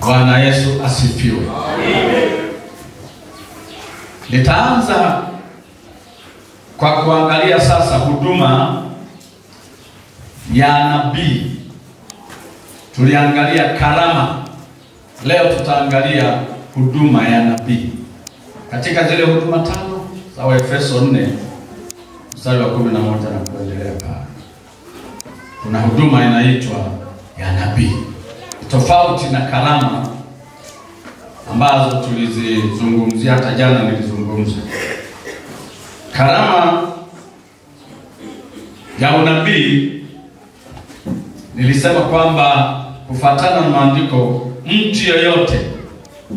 Bwana Yesu asifiwe. Amen. Nitaanza kwa kuangalia sasa huduma ya nabii. Tuliangalia karama. Leo tutaangalia huduma ya nabii. Katika zile huduma tano za Waefeso 4 mstari wa 11 na kuendelea pale, kuna huduma inaitwa ya nabii. Tofauti na karama ambazo tulizizungumzia, hata jana nilizungumza. Karama ya unabii nilisema kwamba kufuatana na maandiko, mtu yeyote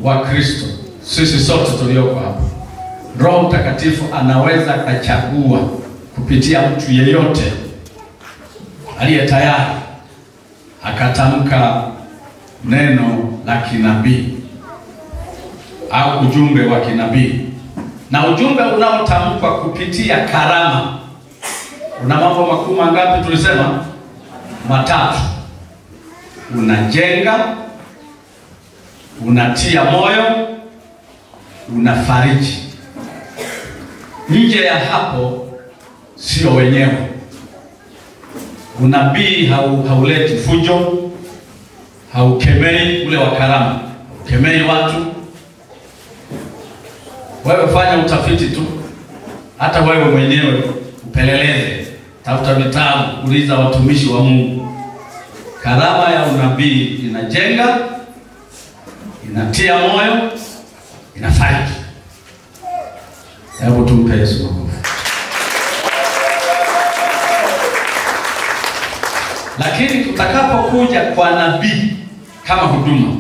wa Kristo, sisi sote tulioko hapa, Roho Mtakatifu anaweza kuchagua kupitia mtu yeyote aliye tayari akatamka neno la kinabii au ujumbe wa kinabii. Na ujumbe unaotamkwa kupitia karama una mambo makuu mangapi? Tulisema matatu. Unajenga, unatia moyo, unafariji. Nje ya hapo sio wenyewe. Unabii hauleti fujo, haukemei ule wa karama, haukemei watu. Wewe fanya utafiti tu, hata wewe mwenyewe upeleleze, tafuta vitabu, uliza watumishi wa Mungu. Karama ya unabii inajenga, inatia moyo, inafariji. Hebu tumpe Yesu makofi. Lakini tutakapokuja kwa nabii kama huduma,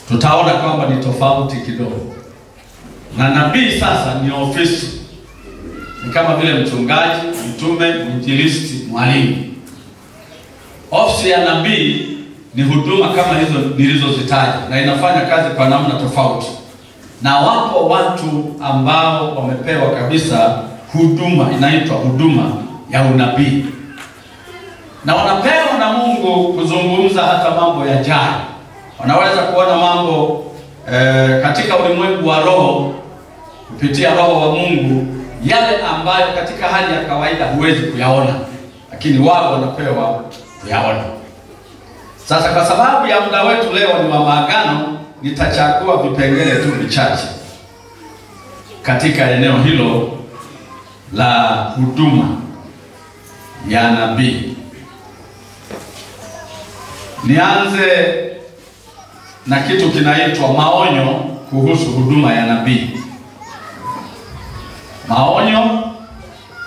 tutaona kwamba ni tofauti kidogo. Na nabii sasa ni ofisi. Ni kama vile mchungaji, mtume, mwinjilisti, mwalimu. Ofisi ya nabii ni huduma kama hizo nilizozitaja, na inafanya kazi kwa namna tofauti. Na wapo watu ambao wamepewa kabisa huduma inaitwa huduma ya unabii, na wanapewa na Mungu kuzungumza hata mambo yajayo. Wanaweza kuona mambo katika ulimwengu wa roho kupitia Roho wa Mungu, yale ambayo katika hali ya kawaida huwezi kuyaona, lakini wao wanapewa kuyaona. Sasa kwa sababu ya muda wetu leo ni wa maagano, nitachagua vipengele tu vichache katika eneo hilo la huduma ya nabii. Nianze na kitu kinaitwa maonyo kuhusu huduma ya nabii. Maonyo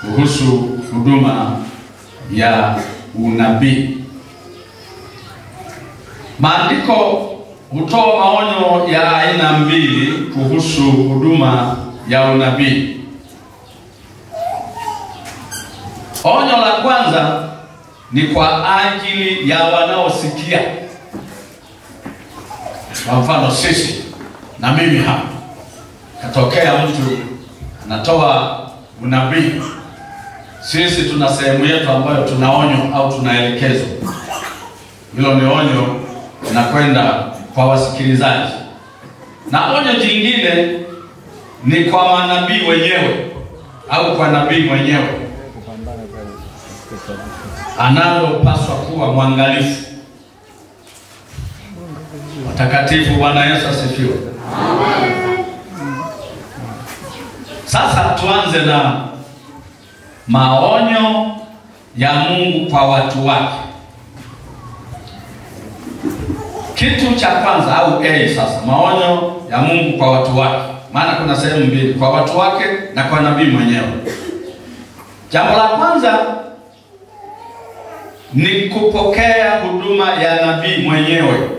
kuhusu huduma ya unabii. Maandiko hutoa maonyo ya aina mbili kuhusu huduma ya unabii. Onyo la kwanza ni kwa ajili ya wanaosikia. Kwa mfano sisi na mimi hapa, katokea mtu anatoa unabii, sisi tuna sehemu yetu ambayo tunaonyo au tunaelekezwa. Hilo ni onyo na kwenda kwa wasikilizaji. Na onyo jingine ni kwa manabii wenyewe au kwa nabii mwenyewe, analopaswa kuwa mwangalifu. Watakatifu, Bwana Yesu asifiwe. Sasa tuanze na maonyo ya Mungu kwa watu wake. Kitu cha kwanza au sasa maonyo ya Mungu kwa watu wake. Maana kuna sehemu mbili, kwa watu wake na kwa nabii mwenyewe. Jambo la kwanza ni kupokea huduma ya nabii mwenyewe.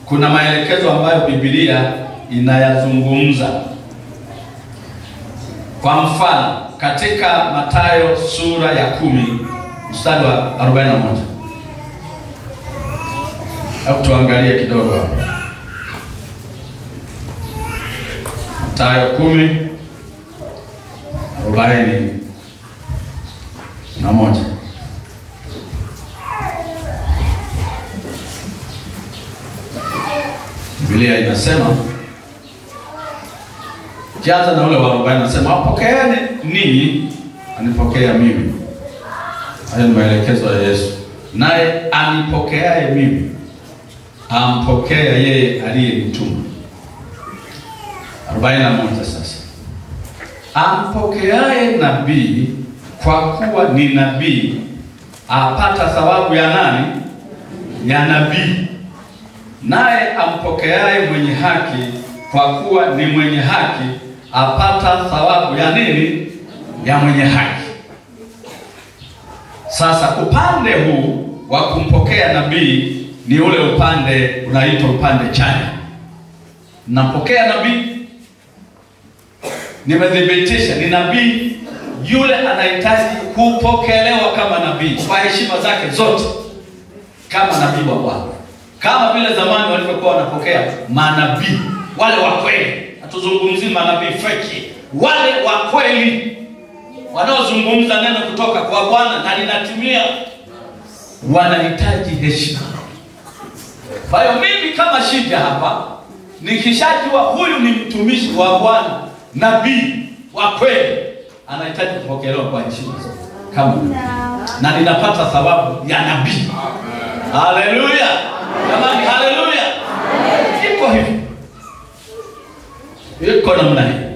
Kuna maelekezo ambayo Biblia inayazungumza. Kwa mfano, katika Mathayo sura ya 10 mstari wa 41. Hebu tuangalie kidogo hapa. Mathayo 10:41. Biblia inasema, kianza na ule wa 40, anasema apokeeni ninyi, anipokea mimi. Hayo ni maelekezo ya Yesu. Naye anipokeaye mimi, ampokea yeye aliyenituma. 41 sasa. Ampokeaye nabii kwa kuwa ni nabii, apata thawabu ya nani? Ya nabii. Naye ampokeaye mwenye haki kwa kuwa ni mwenye haki, apata thawabu ya nini? Ya mwenye haki. Sasa upande huu wa kumpokea nabii ni ule upande unaitwa upande chanya. Napokea nabii, nimethibitisha ni nabii, yule anahitaji kupokelewa kama nabii kwa heshima zake zote, kama nabii wa Bwana, kama vile zamani walivyokuwa wanapokea manabii wale wa kweli. Hatuzungumzi manabii feki, wale wa kweli wanaozungumza neno kutoka kwa Bwana na linatimia, wanahitaji heshima. Kwa hiyo mimi kama Shija hapa, nikishajua huyu ni mtumishi wa Bwana, nabii wa kweli, anahitaji kupokelewa kwa heshima kama nabii, na ninapata thawabu ya nabii. Haleluya! Jamani, haleluya! Iko hivi, iko namna hii.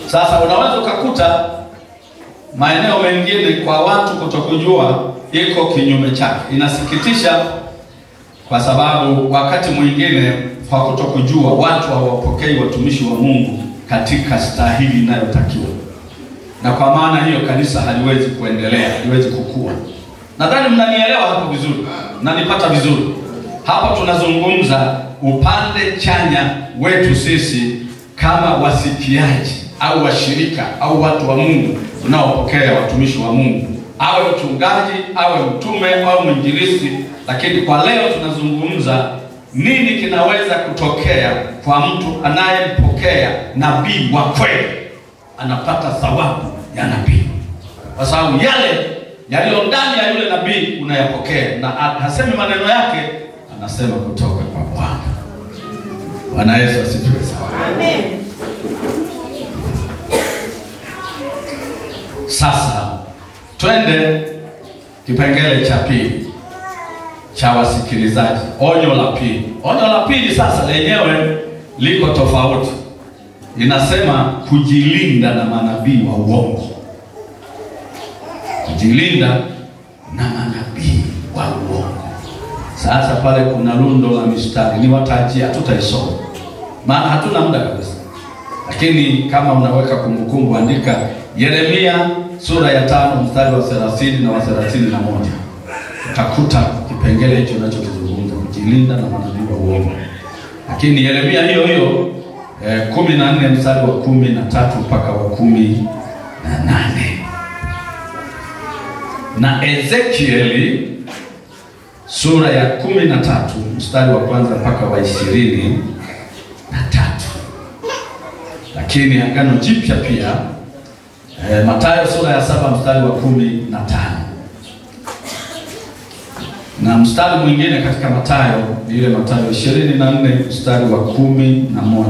Sasa unaweza ukakuta maeneo mengine kwa watu kutokujua iko kinyume chake. Inasikitisha kwa sababu wakati mwingine kwa kutokujua watu hawapokei watumishi wa Mungu katika stahili inayotakiwa. Na kwa maana hiyo kanisa haliwezi kuendelea, haliwezi kukua. Nadhani mnanielewa hapo vizuri. Mnanipata vizuri. Hapa tunazungumza upande chanya wetu sisi kama wasikiaji au washirika au watu wa Mungu tunaopokea watumishi wa Mungu, awe mchungaji, awe mtume au mwinjilisti. Lakini kwa leo tunazungumza nini kinaweza kutokea kwa mtu anayempokea nabii wa kweli, anapata thawabu ya nabii, kwa sababu yale yaliyo ndani ya yule nabii unayapokea, na hasemi maneno yake, anasema kutoka kwa Bwana. Bwana Yesu asifiwe sana. Amen. Sasa twende kipengele cha pili cha wasikilizaji, onyo la pili. Onyo la pili sasa lenyewe liko tofauti. Inasema kujilinda na manabii wa uongo. Kujilinda na manabii wa uongo. Sasa pale kuna rundo la mistari, ni watajia, hatutaisoma maana hatuna muda kabisa. Lakini kama unaweka kumbukumbu, andika Yeremia sura ya 5 mstari wa 30 na wa 31. Utakuta kipengele hicho ninachokizungumza, kujilinda na manabii wa uongo. Lakini Yeremia hiyo 14 mstari wa 13 mpaka wa 18. Na Ezekieli sura ya 13 mstari wa 1 mpaka wa 23. Lakini Agano Jipya pia Mathayo sura ya 7 mstari wa 15. Na mstari mwingine katika Mathayo ni ile Mathayo 24 mstari wa 11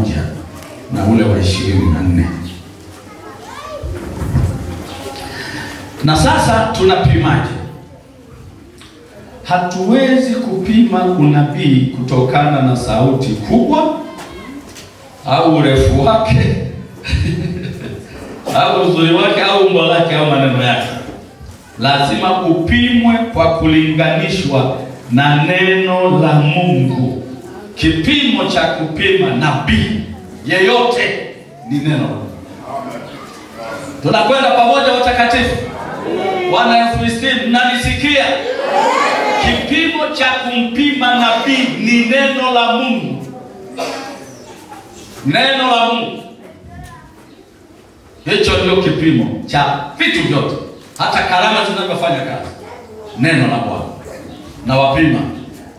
na ule wa 24. Na sasa tunapimaje? Hatuwezi kupima unabii kutokana na sauti kubwa au urefu wake au uzuri wake au umbo lake au maneno yake. Lazima upimwe kwa kulinganishwa na neno la Mungu. Kipimo cha kupima nabii yeyote ni neno. Tunakwenda pamoja watakatifu. Bwana FCC, mnanisikia? Kipimo cha kumpima nabii ni neno la Mungu. Neno la Mungu. Hicho ndio kipimo cha vitu vyote, hata karama zinazofanya kazi. Neno la Bwana na wapima.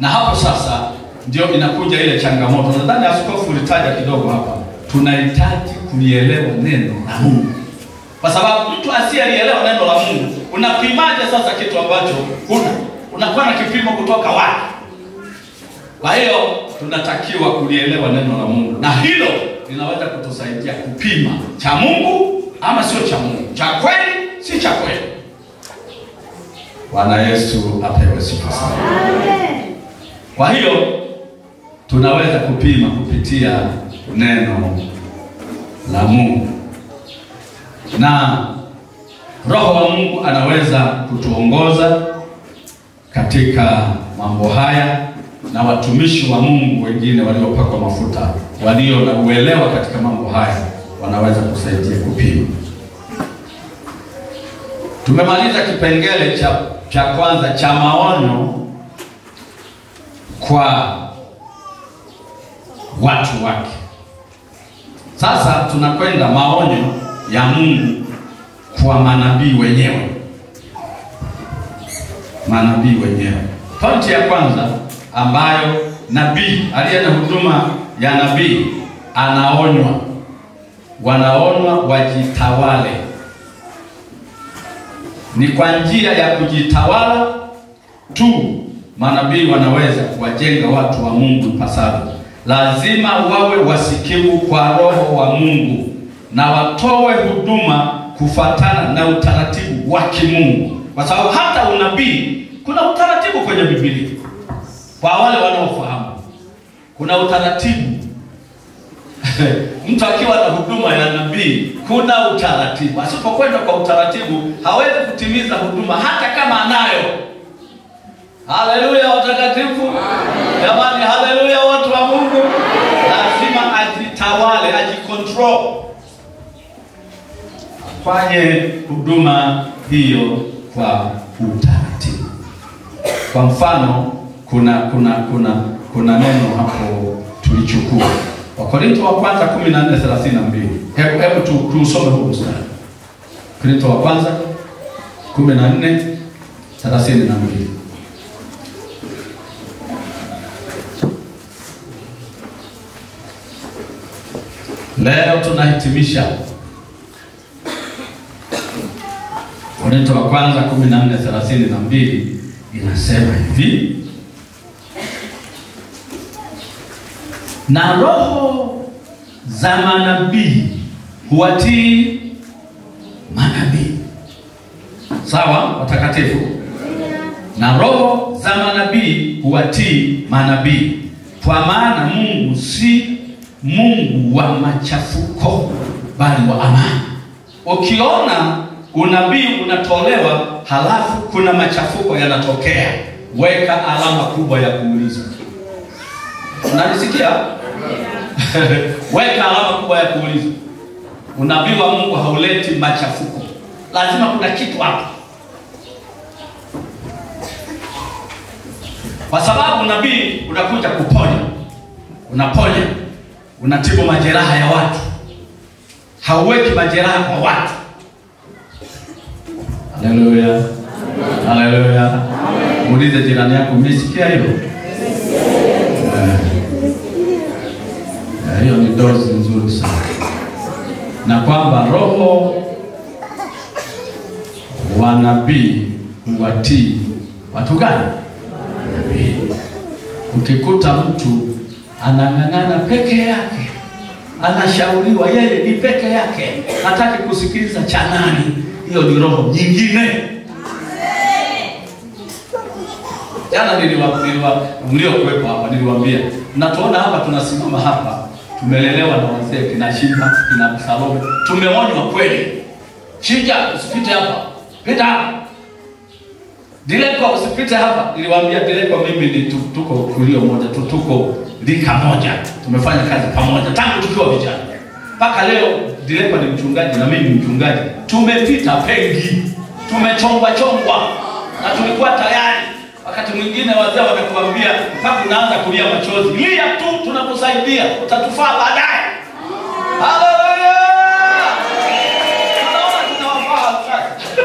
Na hapo sasa ndio inakuja ile changamoto. Nadhani askofu ulitaja kidogo hapa. Tunahitaji kulielewa neno la Mungu. Kwa sababu mtu asiyelielewa neno la Mungu, unapimaje sasa kitu ambacho huna? unakuwa na kipimo kutoka wapi? Kwa hiyo tunatakiwa kulielewa neno la Mungu, na hilo linaweza kutusaidia kupima cha Mungu ama sio cha Mungu, cha kweli si cha kweli. Bwana Yesu apewe sifa sana. Amen. Kwa hiyo tunaweza kupima kupitia neno la Mungu, na Roho wa Mungu anaweza kutuongoza katika mambo haya, na watumishi wa Mungu wengine waliopakwa mafuta, walio na uelewa katika mambo haya, wanaweza kusaidia kupima. Tumemaliza kipengele cha kwanza cha maonyo kwa watu wake. Sasa tunakwenda maonyo ya Mungu kwa manabii wenyewe. Manabii wenyewe. Pointi ya kwanza ambayo nabii aliye na huduma ya nabii anaonywa, wanaonywa wajitawale. Ni kwa njia ya kujitawala tu manabii wanaweza kuwajenga watu wa Mungu ipasavyo. Lazima wawe wasikivu kwa Roho wa Mungu na watoe huduma kufuatana na utaratibu wa kimungu, kwa sababu hata unabii kuna utaratibu kwenye Biblia. Kwa wale wanaofahamu, kuna utaratibu. Mtu akiwa na huduma ya nabii, kuna utaratibu. Asipokwenda kwa utaratibu, hawezi kutimiza huduma hata kama anayo. Haleluya watakatifu. Jamani, haleluya watu wa Mungu. Lazima ajitawale, ajikontrol, afanye huduma hiyo kwa utaratibu. Kwa mfano, kuna neno hapo tulichukua. Wakorintho wa kwanza 14:32. Hebu tusome huu mstari. Wakorintho wa kwanza 14:32. Leo tunahitimisha Wakorintho wa kwanza 14:32. Inasema hivi: na roho za manabii huwatii manabii. Sawa watakatifu? Na roho za manabii huwatii manabii, kwa maana Mungu si Mungu wa machafuko bali wa amani. Ukiona unabii unatolewa halafu kuna machafuko yanatokea, weka alama kubwa ya kuuliza. Unanisikia? Weka alama kubwa ya kuuliza. Unabii wa Mungu hauleti machafuko. Lazima kuna kitu hapo. Kwa sababu nabii unakuja kuponya. Unaponya. Unatibu majeraha ya watu. Hauweki majeraha kwa watu. Haleluya. Haleluya. Muulize jirani yako, umesikia hilo? Hiyo ni dozi nzuri sana. Na kwamba roho wa nabii huwatii watu gani? Nabii. Ukikuta mtu anang'ang'ana peke yake, anashauriwa yeye ni peke yake, hataki kusikiliza cha nani, hiyo ni roho nyingine. Jana mliokuwepo hapa niliwaambia, mnatuona hapa tunasimama hapa, tumelelewa na wazee kina Shimba, kina Salome, tumeonywa kweli. Shija usipite hapa, pita hapa. Dileko usipite hapa. Niliwaambia Dileko mimi ni tuko kulio moja, tuko lika moja. Tumefanya kazi pamoja tangu tukiwa vijana. Mpaka leo Dileko ni mchungaji na mimi mchungaji. Tumepita pengi. Tumechongwa na tulikuwa tayari. Wakati mwingine wazee wanakuambia mpaka unaanza kulia machozi. Lia tu, tunakusaidia, utatufaa baadaye. Haleluya! Tunaona tunawafaa sasa.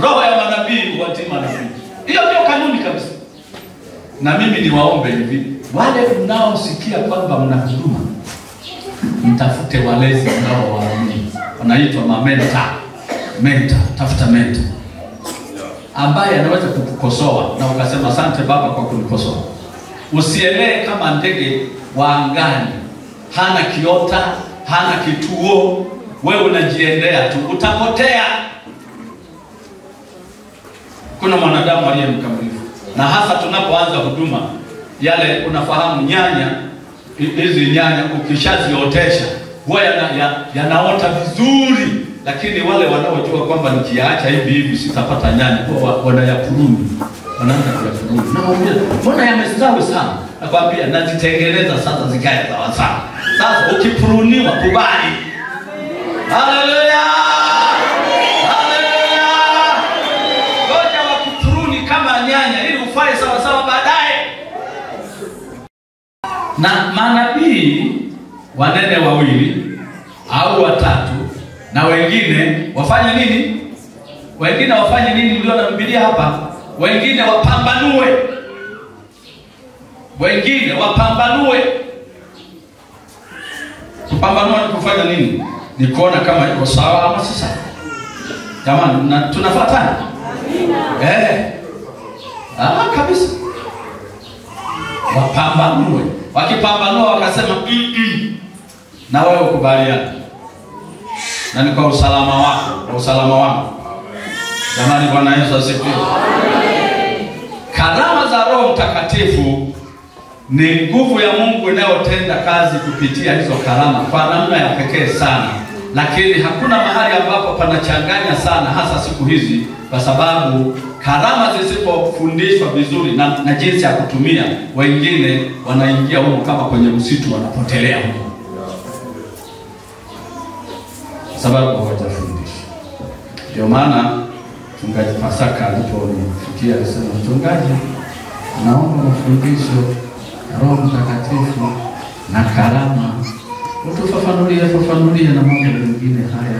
Roho ya manabii huwatii manabii. Hiyo ndio kanuni kabisa. Na mimi niwaombe hivi, wale mnaosikia kwamba mna huduma, mtafute walezi mnao waamini. Wanaitwa mentor. Tafuta mentor. ambaye anaweza kukukosoa na ukasema asante baba kwa kunikosoa. Usielewe kama ndege wa angani, hana kiota, hana kituo, wewe unajiendea tu, utapotea. Kuna mwanadamu aliye mkamilifu. Na hasa tunapoanza huduma, yale unafahamu nyanya, hizi nyanya ukishaziotesha huwa yanaota vizuri, lakini wale wanaojua kwamba nikiacha hivi sitapata nyanya huwa wanayapuruni. Wanaanza kuyapuruni. Naambia, mbona yamestawi sana? Nakwambia nazitengeneza sasa zikae sawa sawa. Sasa ukipuruniwa kubali. Haleluya! Haleluya! Ngoja wakupuruni kama nyanya ili ufae sawa sawa baadaye. Na manabii wanene 2 au 3 na wengine wafanye nini? Wengine wafanye nini? Uliona Biblia hapa? Wengine wapambanue. Wengine wapambanue. Kupambanua ni kufanya nini? Ni kuona kama iko sawa ama si sawa. Jamani, tunafuatana? Amina. Kabisa. Wapambanue. Wakipambanua wakasema na wewe ukubaliana. Na ni kwa usalama wako, kwa usalama wangu. Jamani, Bwana Yesu asifiwe. Karama za Roho Mtakatifu ni nguvu ya Mungu inayotenda kazi kupitia hizo karama kwa namna ya pekee sana. Lakini hakuna mahali ambapo panachanganya sana, hasa siku hizi, kwa sababu karama zisipofundishwa vizuri na jinsi ya kutumia, wengine wanaingia huko kama kwenye msitu, wanapotelea huko sababu hawajafundishwa. Ndio maana mchungaji Pasaka aliponifikia alisema, mchungaji, naomba mafundisho ya Roho Mtakatifu na karama, utufafanulie na mambo mengine haya.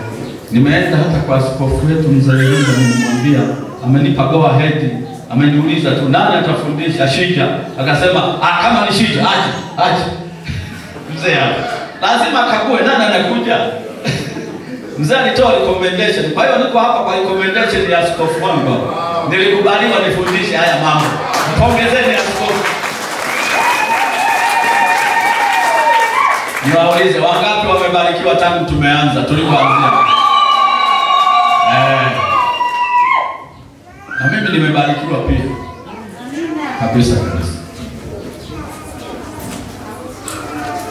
Nimeenda hata kwa askofu wetu mzee Yunga, nimemwambia, amenipa go ahead, ameniuliza tu nani atafundisha Shija. Akasema kama ni Shija aje. Mzee lazima akague nani anakuja. Mzee alitoa recommendation. Kwa hiyo niko hapa kwa recommendation ya askofu wangu. Nilikubaliwa nifundishe haya mambo. Pongezeni askofu. Niwaulize wangapi wamebarikiwa tangu tumeanza tulipoanzia? Na mimi nimebarikiwa pia. Kabisa.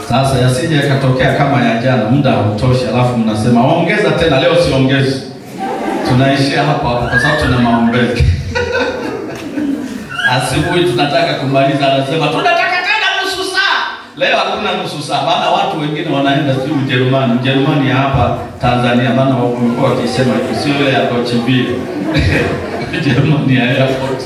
Sasa yasije yakatokea kama ya jana, muda hautoshi, alafu mnasema ongeza tena. Leo siongezi. Tunaishia hapa kwa sababu tuna maombezi. Asubuhi tunataka kumaliza, anasema tunataka tena nusu saa. Leo hakuna nusu saa, maana watu wengine wanaenda sio Ujerumani ya hapa Tanzania, maana wamekuwa wakisema sio ile ya Kochibile. Ujerumani ya airport.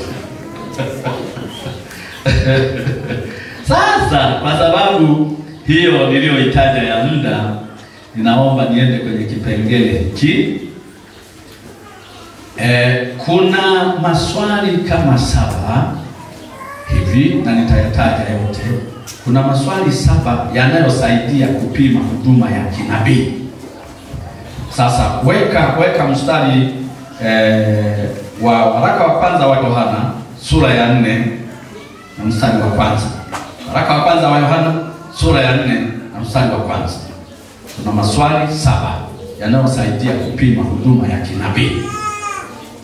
Sasa kwa sababu hiyo niliyoitaja ya muda, ninaomba niende kwenye kipengele hiki. Kuna maswali kama 7 hivi na nitayataja yote. Kuna maswali 7 yanayosaidia kupima huduma ya kinabii. Sasa weka mstari wa waraka wa kwanza wa Yohana sura ya 4 na mstari wa kwanza. Waraka wa kwanza wa Yohana sura ya 4 na mstari wa kwanza. Kuna maswali 7 yanayosaidia kupima huduma ya kinabii.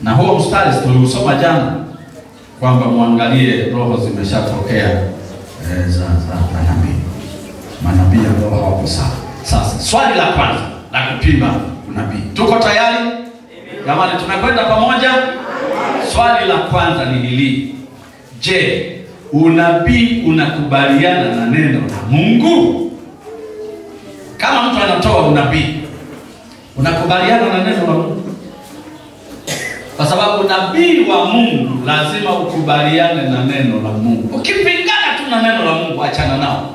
Na huo mstari tuliusoma jana kwamba muangalie roho zimeshatokea za manabii ambao hawako sawa. Sasa swali la kwanza la kupima unabii. Tuko tayari? Jamani, tunakwenda pamoja? Swali la kwanza ni hili. Je, unabii unakubaliana na neno la Mungu? Kama mtu anatoa unabii, unakubaliana na neno la Mungu? Kwa sababu nabii wa Mungu lazima ukubaliane na neno la Mungu. Ukipingana tu na neno la Mungu, achana nao.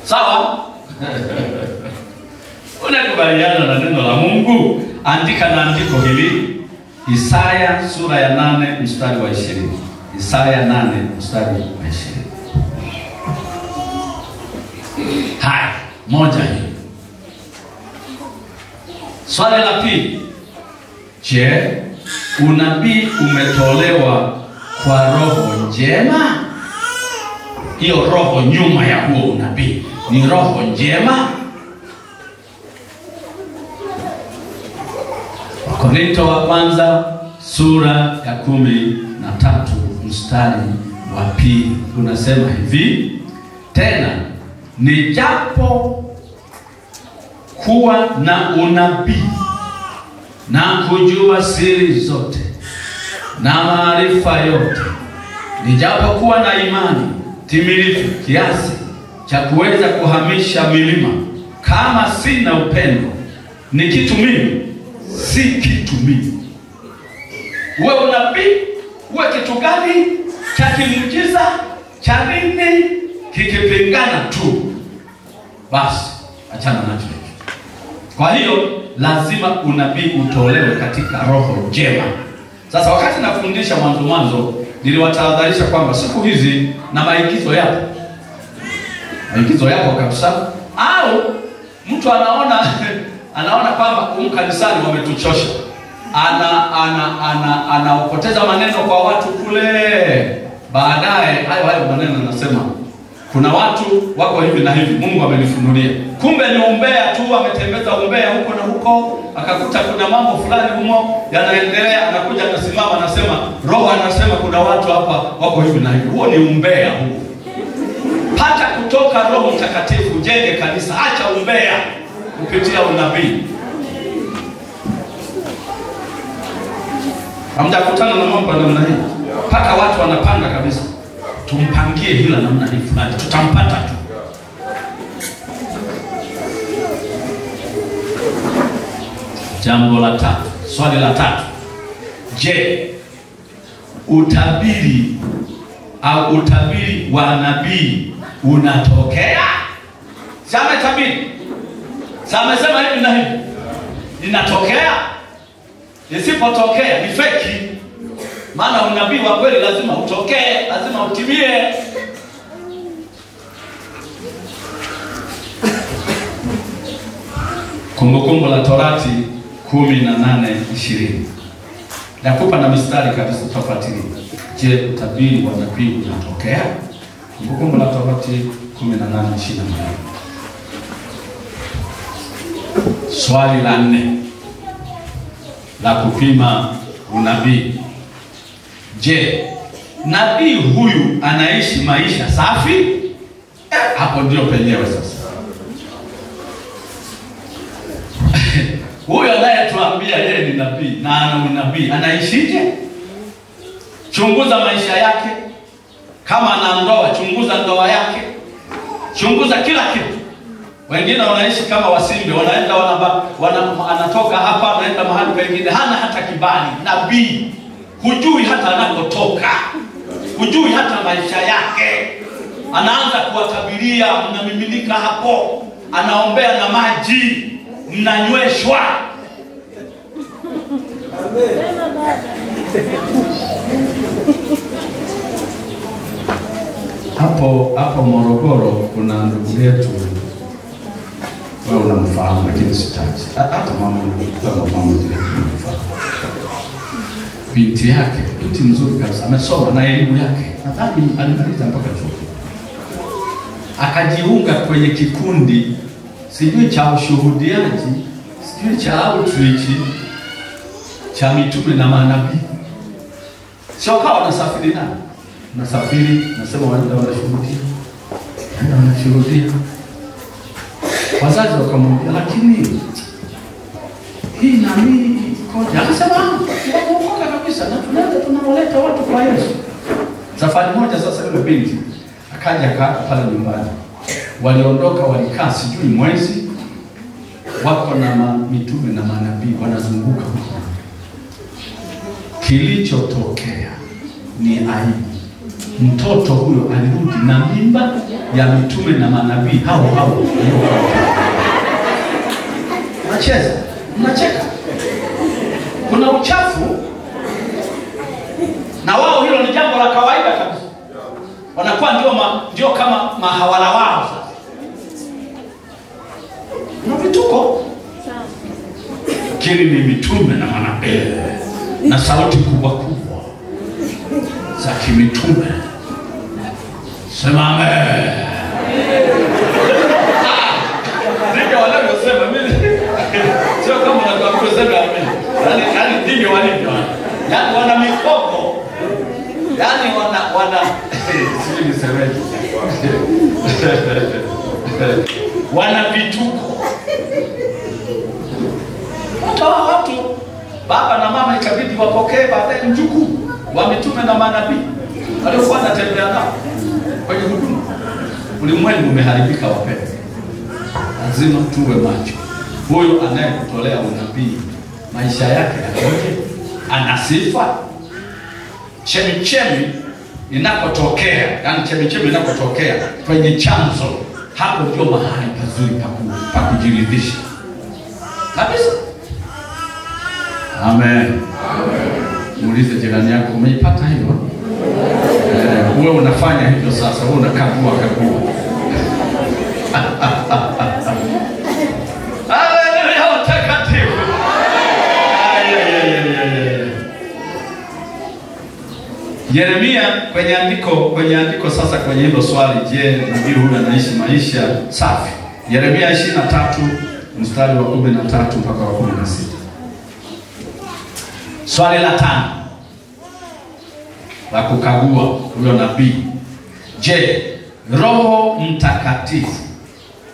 Sawa? Unakubaliana na neno la Mungu? Andika na andiko hili. Isaya sura ya 8 mstari wa 20. Isaya 8 mstari wa 20. Hai, moja hii. Swali la pili. Je, unabii umetolewa kwa roho njema? Hiyo roho nyuma ya huo unabii ni roho njema? Korinto wa kwanza sura ya 13 mstari wa 2 unasema hivi: tena nijapo kuwa na unabii na kujua siri zote na maarifa yote, nijapo kuwa na imani timilifu kiasi cha kuweza kuhamisha milima, kama sina upendo ni kitu mimi, si kitu mimi. Uwe unabii, uwe kitu gani, cha kimujiza, cha nini, kikipingana tu, basi achana nacho. Kwa hiyo lazima unabii utolewe katika roho njema. Sasa wakati nafundisha mwanzo niliwatahadharisha kwamba siku hizi na maigizo yapo kabisa. Au mtu anaona kwamba kanisani wametuchosha, anaopoteza maneno kwa watu kule, baadaye hayo maneno anasema kuna watu wako hivi na hivi, Mungu amenifunulia. Kumbe ni umbea tu, ametembeza umbea huko na huko, akakuta kuna mambo fulani humo yanaendelea, anakuja anasimama anasema roho anasema kuna watu hapa wako hivi na hivi. Huo ni umbea huo. Pata kutoka Roho Mtakatifu, jenge kanisa, acha umbea kupitia unabii. Hamjakutana na mambo namna hii? Paka watu wanapanga kabisa, tumpangie hila namna hii fulani, tutampata tu. Jambo la tatu, swali la tatu: je, utabiri wa nabii unatokea? Sema tabiri. Sema hivi na hivi. Inatokea? Isipotokea ni feki. Maana unabii wa kweli lazima utokee, lazima utimie. Kumbukumbu la Torati 18:20. Nakupa na mistari kabisa, tutafuatilia. Je, utabiri wa nabii unatokea? Kumbukumbu la Torati 18:20. Swali la 4 la kupima unabii: je, nabii huyu anaishi maisha safi? Hapo ndio penyewe sasa. Huyu anayetuambia yeye ni nabii na ana unabii anaishije? Chunguza maisha yake. Kama ana ndoa, chunguza ndoa yake. Chunguza kila kitu. Wengine wanaishi kama wasimbe, wanaenda anatoka hapa anaenda mahali pengine, hana hata kibali. Nabii hujui hata anakotoka, hujui hata maisha yake, anaanza kuwatabiria, mnamiminika hapo, anaombea na maji, mnanyweshwa. Hapo Morogoro kuna ndugu yetu, wewe unamfahamu lakini sitaki. Hata mama binti yake, binti mzuri kabisa, amesoma na elimu yake, nadhani alimaliza mpaka chuo. Akajiunga kwenye kikundi sijui cha ushuhudiaji, sijui cha outreach, cha mitume na manabii. Sio kawa nasafiri na nasafiri, nasema wanashuhudia. Wazazi wakamwambia, lakini hii nani koja? Akasema wameokoka kabisa na tunawaleta watu kwa Yesu. Safari moja sasa yule binti akaja pale nyumbani. Waliondoka, walikaa sijui mwezi, wako na mitume na manabii wanazunguka. Kilichotokea ni aibu. Mtoto huyo alirudi na mimba ya mitume na manabii hao. Unacheka. Kuna uchafu. Na wao hilo ni jambo la kawaida kabisa. Wanakuwa ndio kama mahawala wao sasa. Na vituko. lakini ni mitume na manabii na sauti kubwa kubwa za kimitume. Sema amen. Ndivyo wanavyosema. Mimi sio kama nakwambia sema amen. Yaani ndivyo walivyo. Yaani wana mikopo. Yaani wana sisi nisemeje. Wana vituko. Watu baba na mama ikabidi wapokee baadaye mjukuu wa mitume na manabii waliokuwa wanatembea nao kwenye huduma. Ulimwengu umeharibika wapendwa. Lazima tuwe macho. Huyo anayekutolea unabii maisha yake yakoje? Ana sifa? Chemichemi inapotokea, yani chemichemi inapotokea kwenye chanzo, hapo ndio mahali pazuri pa kujiridhisha kabisa. Amen. Muulize jirani yako, umeipata hiyo? Wewe unafanya hivyo sasa, wewe unakagua. Haleluya, utakatifu. Yeremia kwenye andiko sasa, kwenye hilo swali, je, nabii huyu anaishi maisha safi? Yeremia 23 mstari wa 13 mpaka wa 16. Swali la 5 la kukagua huyo nabii. Je, Roho Mtakatifu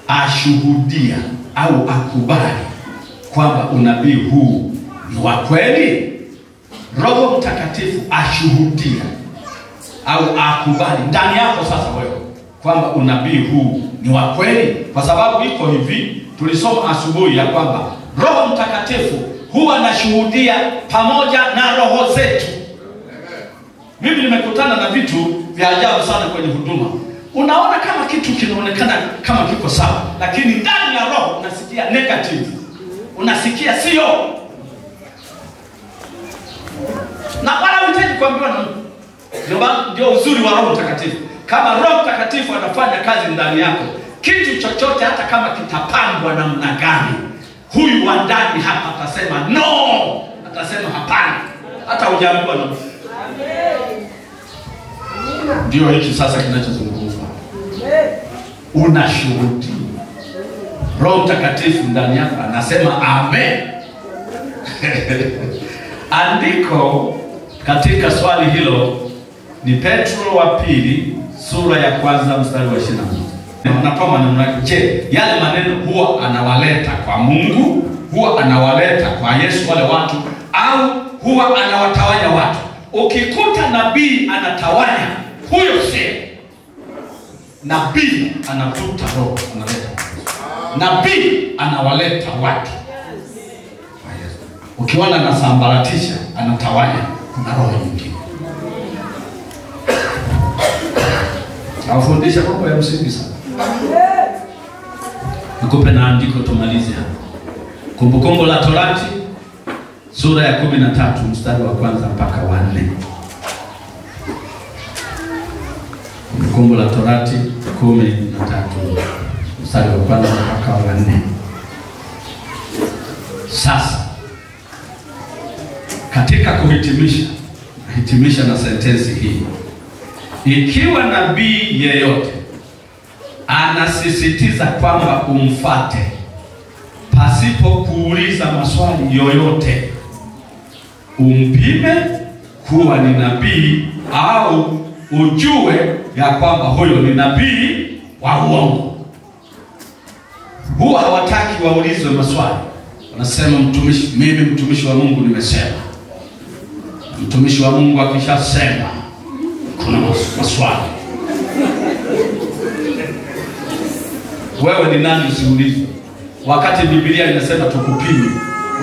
ashuhudia au akubali kwamba unabii huu ni wa kweli? Roho Mtakatifu ashuhudia au akubali ndani yako sasa wewe kwamba unabii huu ni wa kweli? Kwa sababu iko hivi, tulisoma asubuhi ya kwamba Roho Mtakatifu huwa anashuhudia pamoja na roho zetu. Mimi nimekutana na vitu vya ajabu sana kwenye huduma. Unaona kama kitu kinaonekana kama kiko sawa, lakini ndani ya roho unasikia negative. Unasikia sio. Na wala unahitaji kuambiwa na mtu. Ndio uzuri wa Roho Mtakatifu. Kama Roho Mtakatifu anafanya kazi ndani yako, kitu chochote hata kama kitapangwa namna gani, huyu wa ndani hapa atasema no, atasema hapana, hata hujaambiwa na mtu. Ndio hiki sasa kinachozungumzwa. Unashuhudia. Roho Mtakatifu ndani yako anasema amen. Andiko katika swali hilo ni Petro wa pili sura ya 1 mstari wa 21. Natoa maneno yake. Je, yale maneno huwa anawaleta kwa Mungu, huwa anawaleta kwa Yesu wale watu, au huwa anawatawanya watu? Ukikuta nabii anatawanya, huyo si nabii. Anavuta roho, analeta. Nabii anawaleta watu. Ukiona anasambaratisha, anatawanya, kuna roho nyingine. Afundisha mambo ya msingi sana. Nikupe na andiko tumalize hapa. Kumbukumbu la Torati sura ya 13 mstari wa 1 mpaka wa 4. Kumbukumbu la Torati 13 mstari wa 1 mpaka wa 4. Sasa katika kuhitimisha na sentensi hii, ikiwa nabii yeyote anasisitiza kwamba umfuate pasipo kuuliza maswali yoyote, umpime kuwa ni nabii au ujue ya kwamba huyo ni nabii wa uongo. Huwa hawataki waulizwe maswali. Wanasema mimi mtumishi wa Mungu nimesema. Mtumishi wa Mungu akishasema kuna maswali. Wewe ni nani usiulizwe? Wakati Biblia inasema tukupime.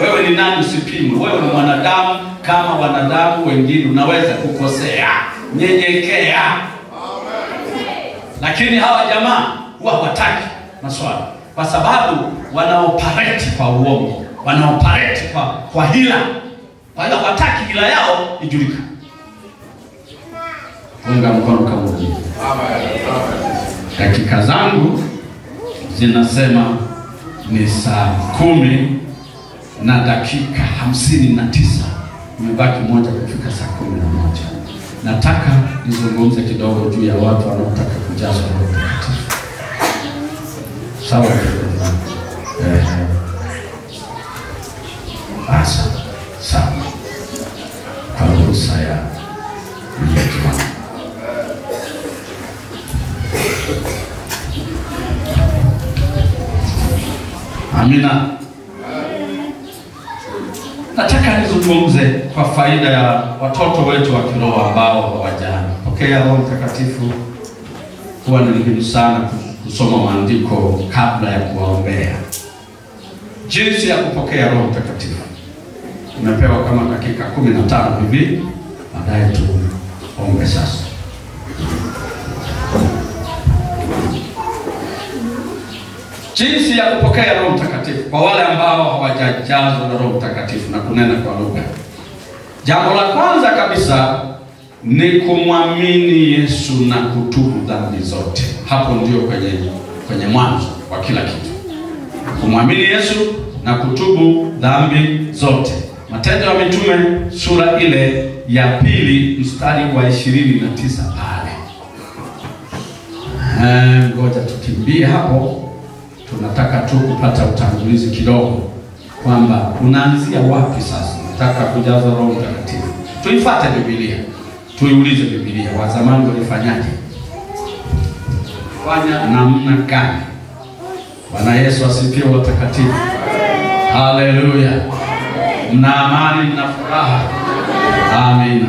Wewe ni nani usipimwe? Wewe ni mwanadamu kama wanadamu wengine, unaweza kukosea. Nyenyekea. Lakini hawa jamaa huwa hawataki maswali, kwa sababu wanaoperate kwa uongo, wanaoperate kwa hila. Kwa hiyo hawataki hila yao ijulikane. Funga mkono kama hivi. Dakika zangu zinasema ni saa 10 na dakika 59. Imebaki moja kufika saa 11. Nataka nizungumze kidogo juu ya watu wanaotaka kujazwa Roho Mtakatifu. Sawa? Asa. Sawa. Kwa ruhusa ya Yesu. Amina. Nataka nizungumze kwa faida ya watoto wetu wa kiroho ambao hawajapokea Roho Mtakatifu. Huwa ni muhimu sana kusoma maandiko kabla ya kuwaombea. Jinsi ya kupokea Roho Mtakatifu. Tumepewa kama dakika 15 hivi, baadaye tuombe sasa. Jinsi ya kupokea Roho Mtakatifu kwa wale ambao hawajajazwa na Roho Mtakatifu na kunena kwa lugha. Jambo la kwanza kabisa ni kumwamini Yesu na kutubu dhambi zote. Hapo ndio kwenye mwanzo wa kila kitu. Kumwamini Yesu na kutubu dhambi zote. Matendo ya Mitume sura ile ya 2 mstari wa 29 pale. Ngoja tukimbie hapo. Tunataka tu kupata utangulizi kidogo kwamba unaanzia wapi sasa. Nataka kujaza Roho Mtakatifu. Tuifuate Biblia. Tuiulize Biblia. Wa zamani walifanyaje? Fanya namna gani? Bwana Yesu asifiwe watakatifu. Haleluya. Mna amani, mna furaha. Amina.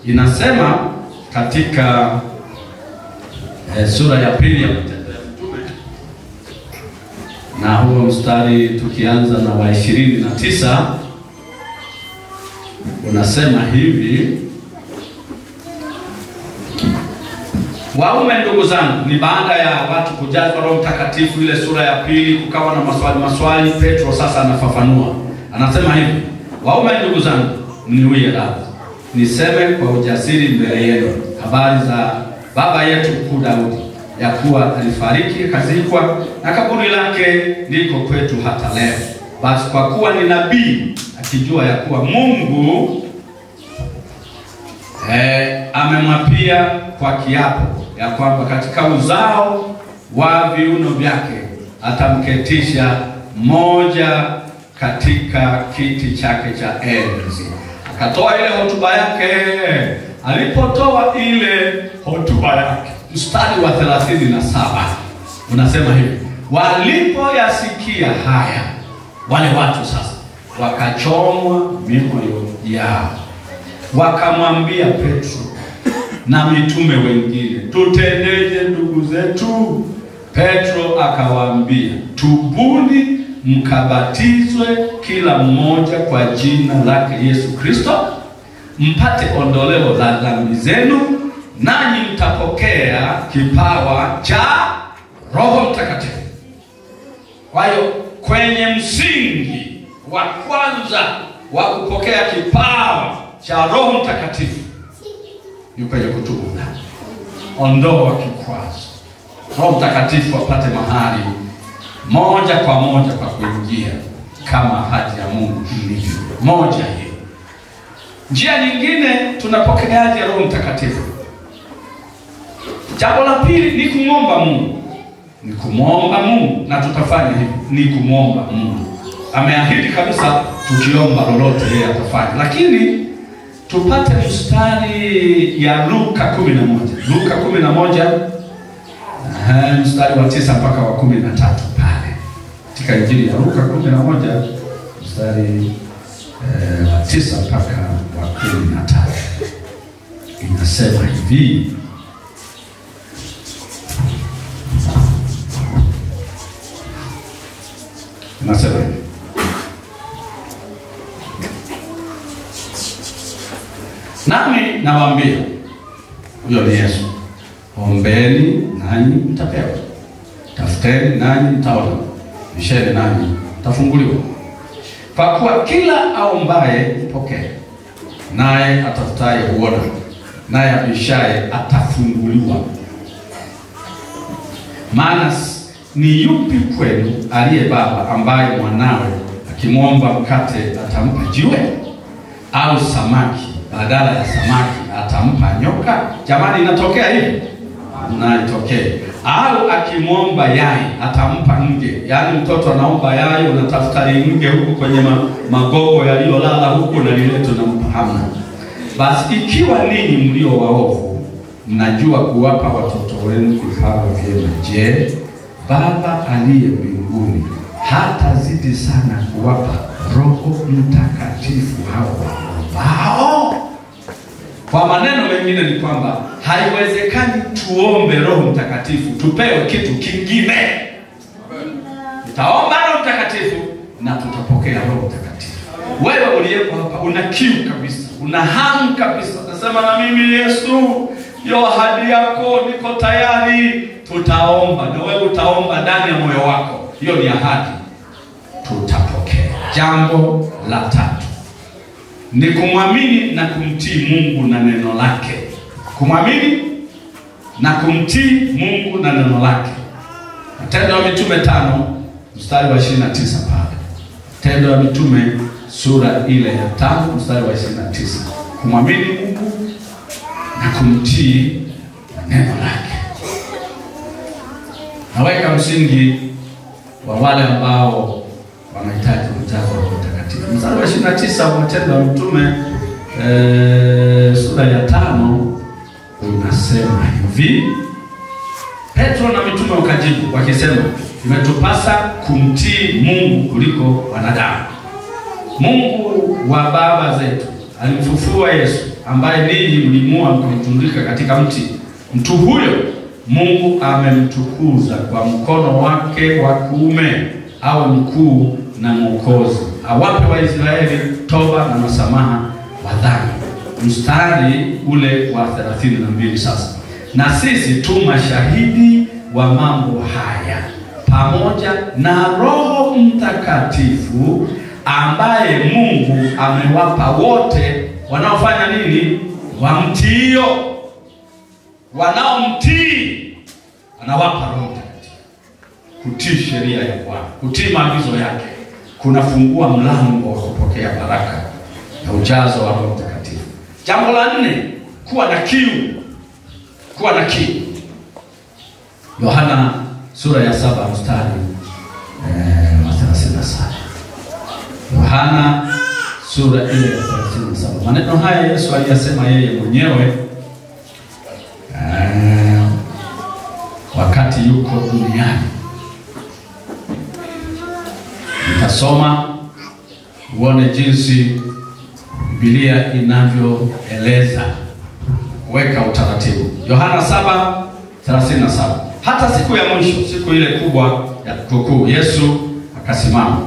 Inasema katika sura ya 2 ya na huo mstari tukianza na wa 29 unasema hivi: Waume ndugu zangu, ni baada ya watu kujazwa Roho Mtakatifu, ile sura ya 2 kukawa na maswali. Petro sasa anafafanua, anasema hivi: Waume ndugu zangu, mniwie radhi niseme kwa ujasiri mbele yenu habari za baba yetu mkuu Daudi, ya kuwa alifariki akazikwa na kaburi lake liko kwetu hata leo. Basi kwa kuwa ni nabii, akijua ya kuwa Mungu amemwapia kwa kiapo ya kwamba katika uzao wa viuno vyake atamketisha mmoja katika kiti chake cha enzi. Akatoa ile hotuba yake. Alipotoa ile hotuba yake, mstari wa 37 unasema hivi: walipoyasikia haya, wale watu sasa wakachomwa mioyo yao, wakamwambia Petro na mitume wengine, tutendeje ndugu zetu? Petro akawaambia, tubuni mkabatizwe kila mmoja kwa jina lake Yesu Kristo, mpate ondoleo la dhambi zenu, nanyi mtapokea kipawa cha Roho Mtakatifu. Kwa hiyo kwenye msingi wa kwanza wa kupokea kipawa cha Roho Mtakatifu ni kwenye kutubu dhambi. Ondoa kikwazo. Roho Mtakatifu apate mahali moja kwa moja kwa kuingia kama haja ya Mungu ilivyo. Moja hiyo. Njia nyingine tunapokeaje Roho Mtakatifu? Jambo la pili ni kumwomba Mungu. Ni kumwomba Mungu, na tutafanya hivi. Ni kumwomba Mungu. Ameahidi kabisa tukiomba lolote yeye atafanya. Lakini tupate mstari ya Luka 11. Luka 11 mstari wa 9 mpaka wa 13 pale. Katika Injili ya Luka 11 mstari wa 9 mpaka wa 13. Inasema hivi: Nasema hivi: nami nawaambia, huyo ni Yesu, ombeni nanyi mtapewa, tafuteni nanyi mtaona, bisheni nanyi mtafunguliwa. Kwa kuwa kila aombaye hupokea, naye atafutaye huona, naye abishaye atafunguliwa. Maana ni yupi kwenu aliye baba ambaye mwanawe akimwomba mkate atampa jiwe? Au samaki badala ya samaki atampa nyoka? Jamani, inatokea hivi? Na itokee. Au akimwomba yai atampa nge? Yaani mtoto anaomba yai, unatafuta nge huko kwenye magogo yaliyolala huko na lile tunampa. Hamna. Basi ikiwa ninyi mlio waovu mnajua kuwapa watoto wenu vipawa vyema, je, Baba aliye mbinguni hatazidi sana kuwapa Roho Mtakatifu hao? Kwa maneno mengine ni kwamba haiwezekani tuombe Roho Mtakatifu tupewe kitu kingine. Tutaomba Roho Mtakatifu na tutapokea Roho Mtakatifu. Wewe uliyeko hapa una kiu kabisa, una hamu kabisa, unasema na mimi Yesu, yo ahadi yako niko tayari. Tutaomba na wewe utaomba ndani ya moyo wako. Hiyo ni ahadi, tutapokea. Jambo la tatu ni kumwamini na kumtii Mungu na neno lake. Kumwamini na kumtii Mungu na neno lake. Matendo ya Mitume 5 mstari wa 29 pale. Matendo ya Mitume sura ile ya 5 mstari wa 29. Kumwamini Mungu na kumtii neno lake. Naweka msingi wa wale ambao wanahitaji kujaza Roho Mtakatifu. Mstari wa 29 wa Matendo ya Mitume sura ya 5 unasema hivi: Petro na mitume wakajibu wakisema, imetupasa kumtii Mungu kuliko wanadamu. Mungu wa baba zetu alimfufua Yesu, ambaye ninyi mlimuua mkamtundika katika mti. Mtu huyo Mungu amemtukuza kwa mkono wake wa kuume, awe mkuu na mwokozi, awape Waisraeli toba na msamaha wa dhambi. Mstari ule wa 32 sasa. Na sisi tu mashahidi wa mambo haya, pamoja na Roho Mtakatifu ambaye Mungu amewapa wote wanaofanya nini? Wamtio. Wanaomtii anawapa Roho Mtakatifu. Kutii sheria ya Bwana, kutii maagizo yake, kunafungua mlango wa kupokea baraka na ujazo wa Roho Mtakatifu. Jambo la 4, kuwa na kiu. Kuwa na kiu. Yohana sura ya 7 mstari wa 37. Yohana sura ile ya 37. Maneno haya Yesu aliyasema yeye mwenyewe wakati yuko duniani. Nitasoma uone jinsi Biblia inavyoeleza, weka utaratibu. Yohana 7:37. Hata siku ya mwisho, siku ile kubwa ya sikukuu, Yesu akasimama,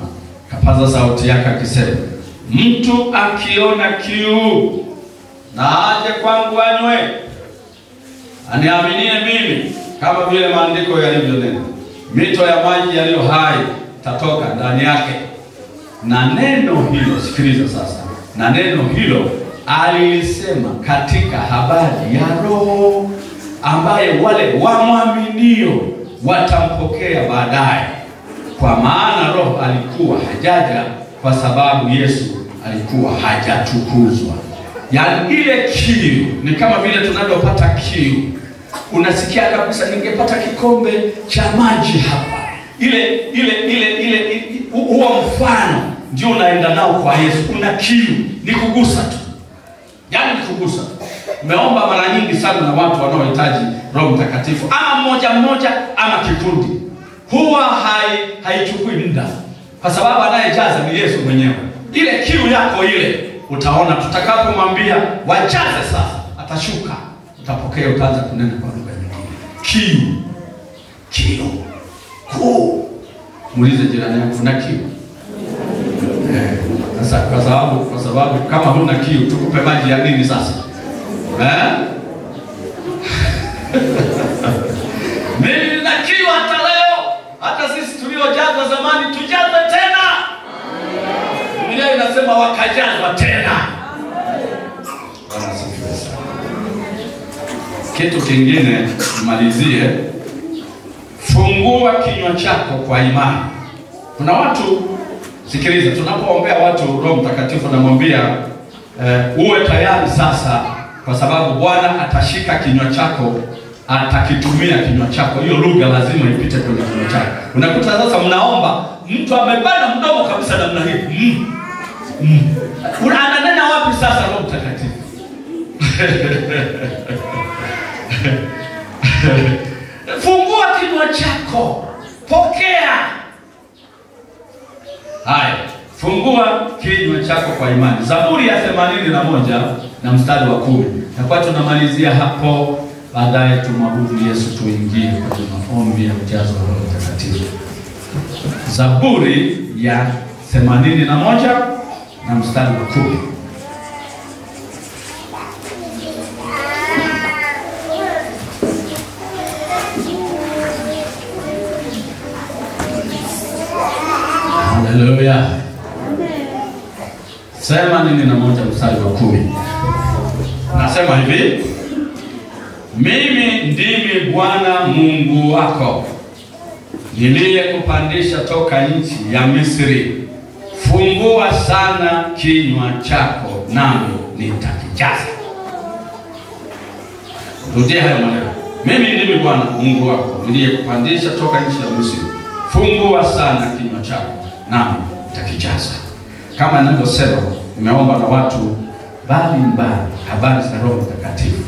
akapaza sauti yake akisema, mtu akiona kiu na aje kwangu anywe. Aniaminie mimi, kama vile maandiko yalivyonena, mito ya maji yaliyo hai tatoka ndani yake. Na neno hilo, sikiliza sasa, na neno hilo alilisema katika habari ya Roho, ambaye wale wamwaminio watampokea baadaye. Kwa maana Roho alikuwa hajaja kwa sababu Yesu alikuwa hajatukuzwa. Yaani ile kiu ni kama vile tunavyopata kiu. Unasikia kabisa, ningepata kikombe cha maji hapa. Ile huo mfano ndio unaenda nao kwa Yesu. Una kiu, ni kugusa tu. Yaani ni kugusa. Umeomba mara nyingi sana na watu wanaohitaji Roho Mtakatifu, ama mmoja ama kikundi. Huwa haichukui muda, kwa sababu anayejaza ni Yesu mwenyewe. Ile kiu yako ile, utaona tutakapomwambia wajaze sasa, atashuka, utapokea, utaanza kunena kwa lugha nyingine. Kiu. Muulize jirani yako, una kiu? Sasa kwa sababu kama huna kiu, tukupe maji ya nini sasa? Mimi nina kiu hata leo. Hata sisi tuliojazwa zamani tujazwe tena. Biblia inasema wakajazwa tena. Bwana asifiwe sana. Kitu kingine nimalizie, fungua kinywa chako kwa imani. Kuna watu Sikiliza, tunapoombea watu Roho Mtakatifu namwambia uwe tayari sasa, kwa sababu Bwana atashika kinywa chako, atakitumia kinywa chako. Hiyo lugha lazima ipite kwenye kinywa chako. Unakuta sasa mnaomba, mtu amebana mdomo kabisa namna hii. Ananena wapi sasa Roho Mtakatifu? Fungua kinywa chako, pokea. Haya, fungua kinywa chako kwa imani. Zaburi ya 81 na mstari wa 10. Na kwa tunamalizia hapo, baadaye tumwabudu Yesu, tuingie kwenye maombi ya ujazo wa Roho Mtakatifu. Zaburi ya 81 na mstari wa 10. Haleluya. Sema nini na moja mstari wa 10. Nasema hivi: mimi ndimi Bwana Mungu wako, niliyekupandisha toka nchi ya Misri. Fungua sana kinywa chako, nami nitakijaza. Rudia hayo maneno. Mimi ndimi Bwana Mungu wako, niliyekupandisha toka nchi ya Misri. Fungua sana kinywa chako, nami nitakijaza. Kama nilivyosema, nimeomba na watu mbalimbali habari za Roho Mtakatifu.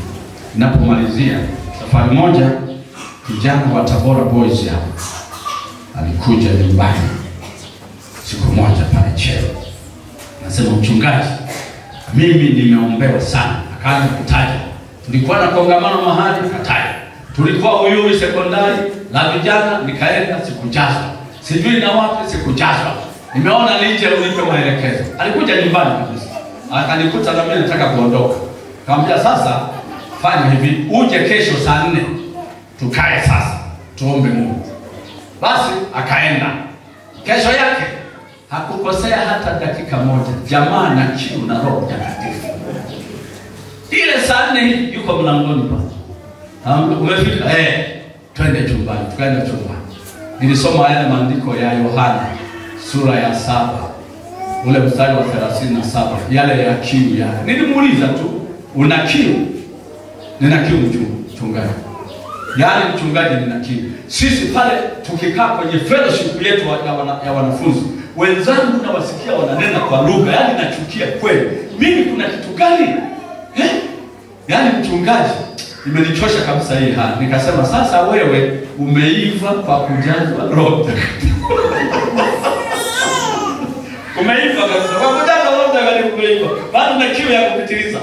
Ninapomalizia, safari moja kijana wa Tabora Boys hapo alikuja nyumbani siku moja pale Cheo. Nasema, mchungaji, mimi nimeombewa sana. Akaanza kutaja. Tulikuwa na kongamano mahali, akataja. Tulikuwa Uyui sekondari la vijana, nikaenda sikujazwa. Sijui na wapi sikujazwa. Nimeona nije unipe maelekezo. Alikuja nyumbani kabisa. Akanikuta na mimi nataka kuondoka. Akamwambia, sasa fanya hivi, uje kesho saa 4. Tukae sasa, tuombe Mungu. Basi akaenda. Kesho yake hakukosea hata dakika moja. Jamaa na kiu na Roho Mtakatifu. Ile saa 4 yuko mlangoni pale. Umefika? Twende chumbani. Tukaenda chumbani. Nilisoma yale maandiko ya Yohana sura ya 7. Ule mstari wa 37. Yale ya kiu ya. Nilimuuliza tu, una kiu? Nina kiu mchungaji. Yaani mchungaji, nina kiu. Sisi pale tukikaa kwenye fellowship yetu ya wanafunzi, wenzangu na wasikia wananena kwa lugha, yaani nachukia kweli. Mimi kuna kitu gani? Yaani mchungaji, imenichosha kabisa hii hali. Nikasema, sasa wewe umeiva kwa kujazwa Roho Mtakatifu. Umeiva kabisa kwa kujazwa Roho Mtakatifu, umeiva. Bado na kiu ya kupitiliza.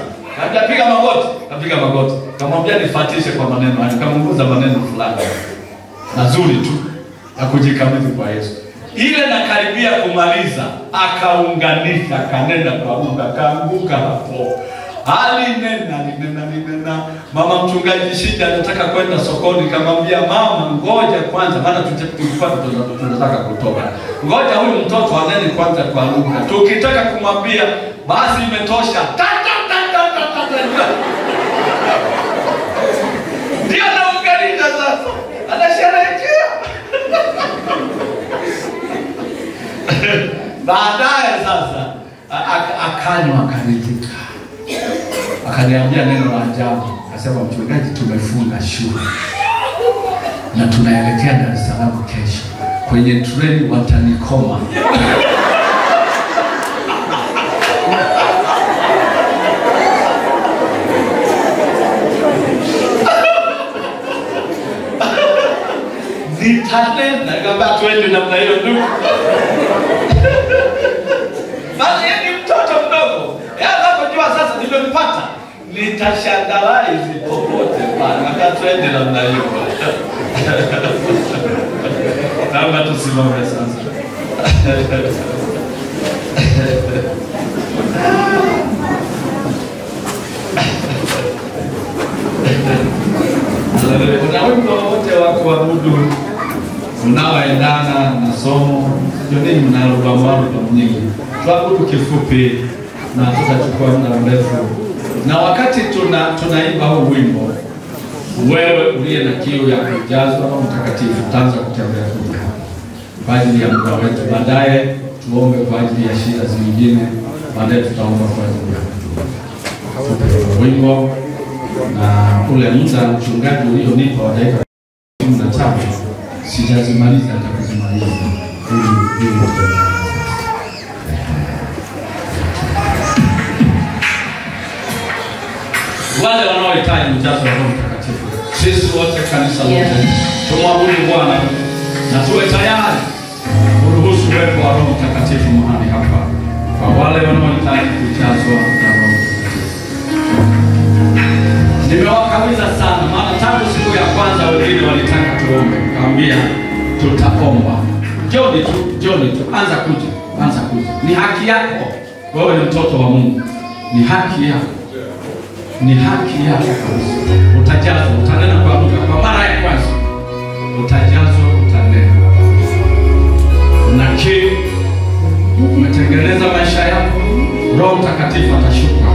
Napiga magoti. Kamwambia nifuatishe kwa maneno hayo. Kamunguza maneno fulani mazuri tu ya kujikabidhi kwa Yesu. Ile nakaribia kumaliza, akaunganisha, kanenda kwa lugha, kaanguka hapo. Alinena. Mama mchungaji shida anataka kwenda sokoni. Kamwambia, mama ngoja kwanza, maana tulikuwa tunataka kutoka. Ngoja huyu mtoto anene kwanza kwa lugha. Tukitaka kumwambia basi imetosha. Ndio naunganisha sasa. Anasherehekea. Baadaye sasa akanywa, akaridhika. Akaniambia neno la ajabu. Akasema, mchungaji, tumefunga shule na tunaelekea Dar es Salaam kesho. Kwenye treni watanikoma. Nitanena kama twende namna hiyo ndugu. Basi ni mtoto mdogo. Anapojua sasa nimempata, nitashandalize popote bana. Kama twende namna hiyo. Naomba tusimame sasa. Kuna wimbo wote wa kuabudu unaoendana na somo. Ndio nini mnalobambana kwa nyingi. Tuabudu kifupi na tutachukua muda mrefu. Na wakati tunaimba huu wimbo, wewe uliye na kiu ya kujazwa Roho Mtakatifu, utaanza kutembea kuja kwa ajili ya muda wetu. Baadaye tuombe kwa ajili ya shida zingine, baadaye tutaomba kwa ajili ya wimbo na ule muda mchungaji ulionipa wa dakika 15 sijazimaliza, nitakuzimaliza wale wanaohitaji mjazo wa Roho Mtakatifu. Sisi wote kanisa lote tumwabudu Bwana na tuwe tayari kuruhusu uwepo wa Roho Mtakatifu mahali hapa kwa wale wanaohitaji kujazwa na Roho Mtakatifu. Nimewakabidha sana, maana tangu siku ya kwanza wengine walitaka tuombe, kaambia tutaomba. Joni tu, anza kuja. Ni haki yako, wewe ni mtoto wa Mungu, ni haki yako. Ni haki yako kabisa. Utajazwa, utanena kwa lugha kwa mara ya kwanza. Utajazwa, utanena. Na kiu, umetengeneza maisha yako, Roho Mtakatifu atashuka.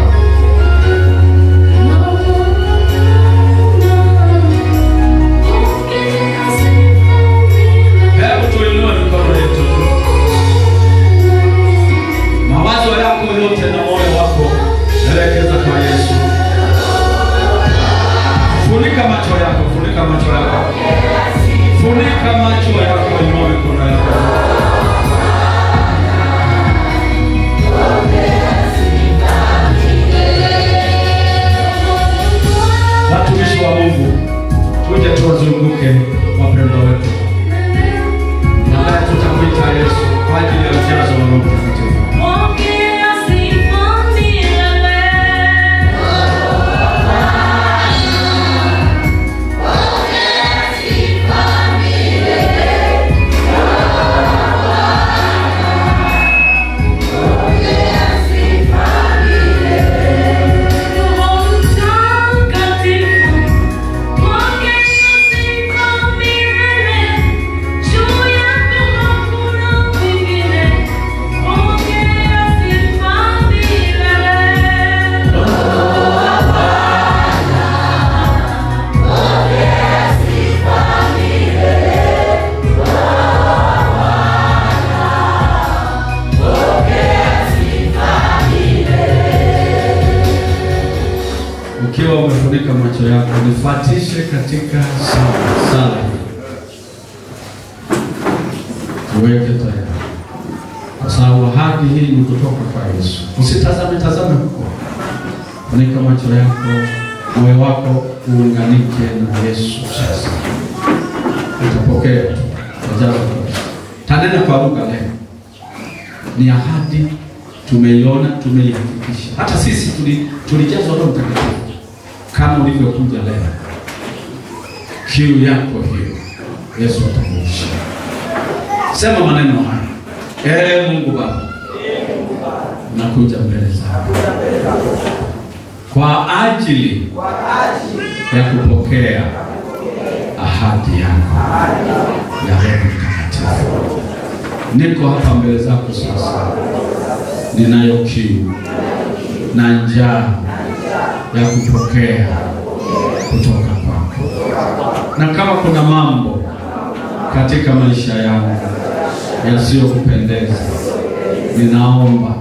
Hebu tuinue mikono yetu. Mawazo yako yote na moyo wako elekeza kwa Yesu. Funika macho yako. Funika macho yako, inua mikono yako. Watumishi wa Mungu, tuje tuwazunguke wapendwa wetu. Baadaye tutamuita Yesu kwa ajili ya ujazo wa Roho Mtakatifu. Ukiwa umefunika macho yako, nifuatishe katika sala. Uweke tayari. Kwa sababu ahadi hii ni kutoka kwa Yesu. Usitazame huko. Funika macho yako, moyo wako uunganike na Yesu sasa. Utapokea ajabu. Tanena kwa lugha leo. Ni ahadi tumeiona, tumeihakikisha. Hata sisi tulijazwa Roho Mtakatifu kama ulivyokuja leo. Kiu yako hiyo Yesu atakuisha. Sema maneno haya. Mungu Baba, nakuja mbele zako kwa ajili ya kupokea ahadi yako ya Roho Mtakatifu. Niko hapa mbele zako sasa. Ninayo kiu na njaa ya kupokea kutoka kwako. Na kama kuna mambo katika maisha yangu yasiyokupendeza, ninaomba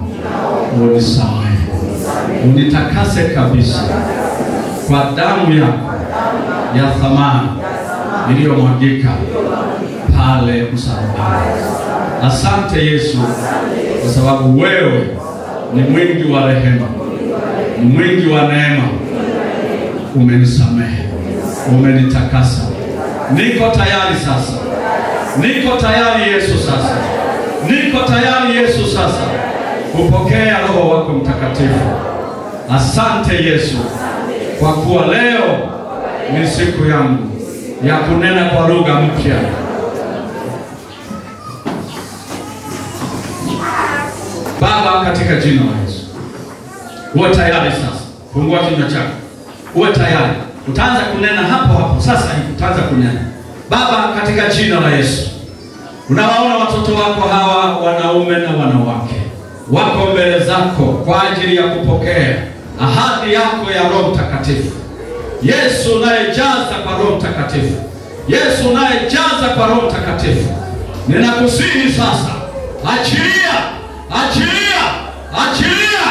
unisamehe, unitakase kabisa kwa damu yako ya thamani iliyomwagika pale msalabani. Asante Yesu, kwa sababu wewe ni mwingi wa rehema, ni mwingi wa neema. Umenisamehe, umenitakasa. Niko tayari sasa. Niko tayari Yesu sasa. Niko tayari Yesu sasa kupokea Roho wako Mtakatifu. Asante Yesu, kwa kuwa leo ni siku yangu ya kunena kwa lugha mpya. Baba, katika jina la Yesu, uwe tayari sasa. Fungua kinywa chako. Uwe tayari. Utaanza kunena hapo sasa hivi, utaanza kunena. Baba, katika jina la Yesu, unawaona watoto wako hawa, wanaume na wanawake, wako mbele zako kwa ajili ya kupokea ahadi yako ya Roho Mtakatifu. Yesu unayejaza kwa Roho Mtakatifu, Yesu unayejaza kwa Roho Mtakatifu, ninakusihi sasa Achilia, achilia, achilia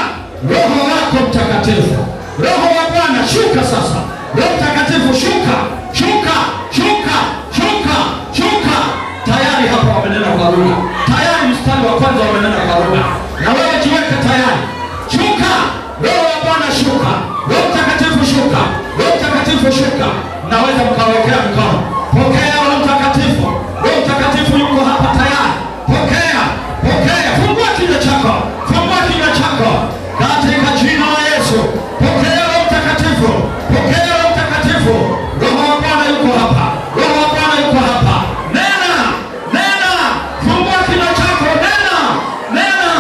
Roho wako Mtakatifu. Roho wa Bwana shuka sasa. Roho Mtakatifu shuka, shuka, shuka, shuka, shuka. Tayari hapa wamenena kwa lugha. Tayari mstari wa kwanza wamenena kwa lugha. Na wewe jiweke tayari. Shuka. Roho wa Bwana shuka. Roho Mtakatifu shuka. Roho Mtakatifu shuka. Naweza mkawekea mkono. Pokea Roho Mtakatifu. Roho Mtakatifu yuko hapa tayari. Pokea, pokea. Fungua kinywa chako. Fungua kinywa chako. Katika jina la Yesu. Pokea Roho Mtakatifu. Pokea Roho Mtakatifu. Roho wa Bwana yuko hapa. Roho wa Bwana yuko hapa. Nena, nena. Fungua kinywa chako. Nena, nena.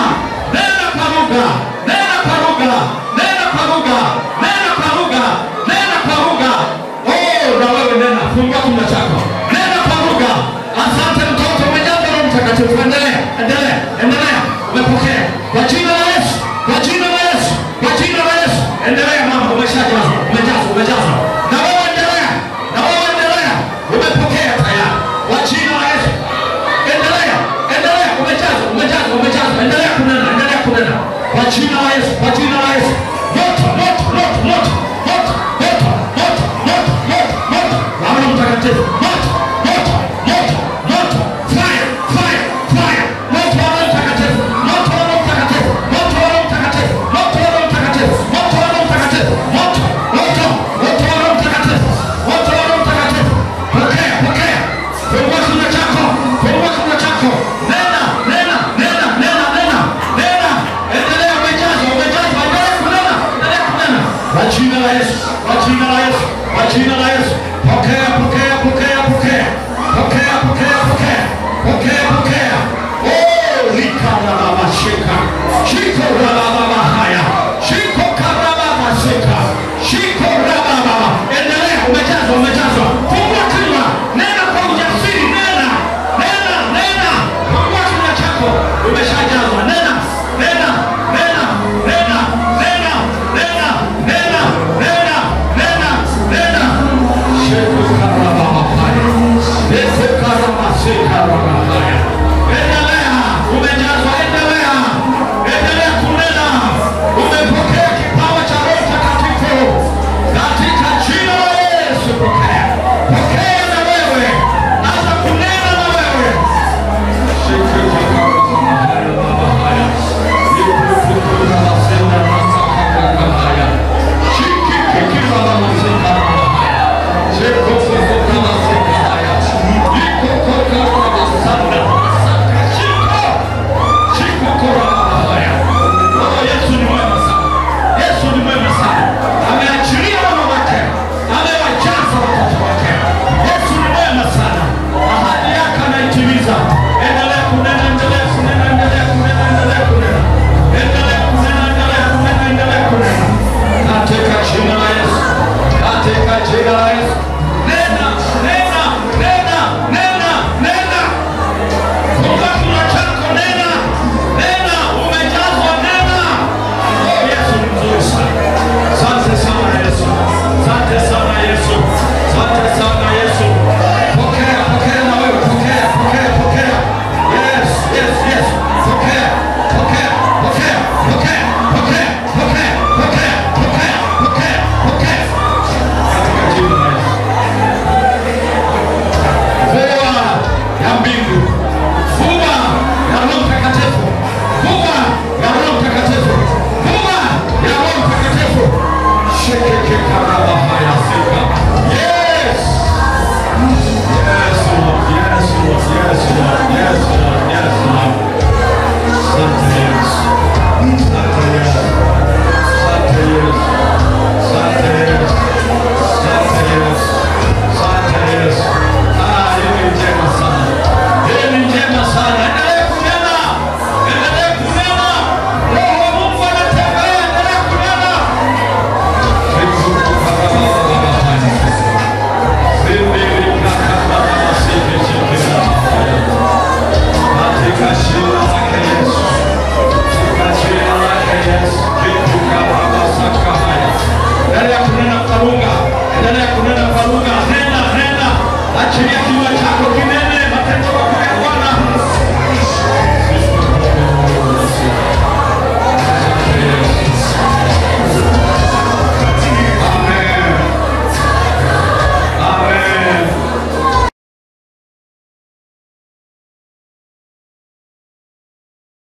Nena kwa lugha. Nena kwa lugha. Nena kwa lugha. Nena kwa lugha. Nena kwa lugha. Oh, na wewe nena. Fungua kinywa chako. Nena kwa lugha. Asante mtoto, umejaza Roho Mtakatifu. Endelea, endelea, endelea. Umepokea. Kwa jina la Yesu. Kwa jina la Yesu. Kwa jina la Yesu. Endelea mama, umeshajaza. Umejaza, umejaza. Na wewe endelea. Na wewe endelea. Umepokea tayari. Kwa jina la Yesu. Endelea, endelea. Umejaza, umejaza, umejaza. Endelea kunena, endelea kunena. Kwa jina la Yesu. Kwa jina la Yesu. Moto, moto, moto, moto. Moto, moto, moto, moto, moto, moto. Roho Mtakatifu. Moto, moto, moto, moto. Fire, fire, fire. Moto wa Roho Mtakatifu. Moto wa Roho Mtakatifu. Moto wa Roho Mtakatifu. Moto wa Roho Mtakatifu. Moto wa Roho Mtakatifu. Moto, moto, moto wa Roho Mtakatifu. Moto wa Roho Mtakatifu. Pokea, pokea. Fungua kinywa chako. Fungua kinywa chako. Nena, nena, nena, nena, nena. Nena. Endelea, umejaza, umejaza. Endelea kunena, endelea kunena. Kwa jina la Yesu. Kwa jina la Yesu. Kwa jina la Yesu. Pokea, pokea, pokea, pokea. Pokea, pokea, pokea. Pokea, pokea. Oh, rika na mama shika. Shika